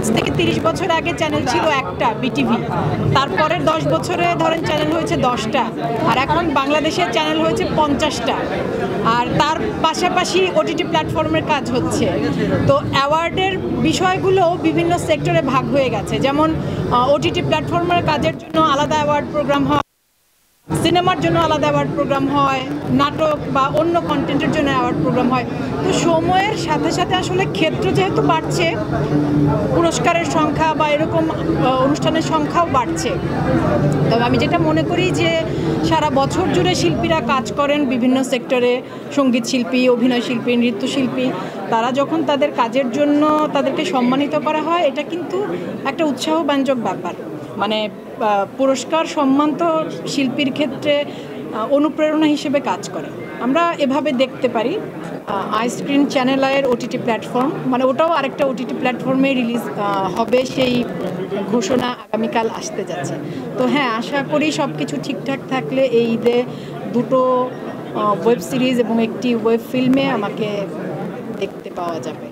আজ থেকে 30 বছর আগে চ্যানেল ছিল একটা বিটিভি, তারপরের 10 বছরে ধরেন চ্যানেল হয়েছে 10টা, আর এখন বাংলাদেশের চ্যানেল হয়েছে 50টা। আর তার পাশাপাশি ওটিটি প্ল্যাটফর্মের কাজ হচ্ছে। তো অ্যাওয়ার্ডের বিষয়গুলো বিভিন্ন সেক্টরে ভাগ হয়ে গেছে, যেমন ওটিটি প্ল্যাটফর্মের কাজের জন্য আলাদা অ্যাওয়ার্ড প্রোগ্রাম হয়, সিনেমার জন্য আলাদা অ্যাওয়ার্ড প্রোগ্রাম হয়, নাটক বা অন্য কন্টেন্টের জন্য অ্যাওয়ার্ড প্রোগ্রাম হয়। তো সময়ের সাথে সাথে আসলে ক্ষেত্র যেহেতু বাড়ছে, পুরস্কারের সংখ্যা বা এরকম অনুষ্ঠানের সংখ্যাও বাড়ছে। তবে আমি যেটা মনে করি যে সারা বছর জুড়ে শিল্পীরা কাজ করেন বিভিন্ন সেক্টরে, সঙ্গীত শিল্পী, অভিনয় শিল্পী, নৃত্যশিল্পী, তারা যখন তাদের কাজের জন্য তাদেরকে সম্মানিত করা হয়, এটা কিন্তু একটা উৎসাহব্যঞ্জক ব্যাপার। মানে পুরস্কার সম্মান তো শিল্পীর ক্ষেত্রে অনুপ্রেরণা হিসেবে কাজ করে। আমরা এভাবে দেখতে পারি। আইস্ক্রিন চ্যানেল আয়ের ওটিটি প্ল্যাটফর্ম, মানে ওটাও আরেকটা ওটিটি প্ল্যাটফর্মে রিলিজ হবে, সেই ঘোষণা আগামীকাল আসতে যাচ্ছে। তো হ্যাঁ, আশা করি সব কিছু ঠিকঠাক থাকলে এই ঈদে দুটো ওয়েব সিরিজ এবং একটি ওয়েব ফিল্মে আমাকে দেখতে পাওয়া যাবে।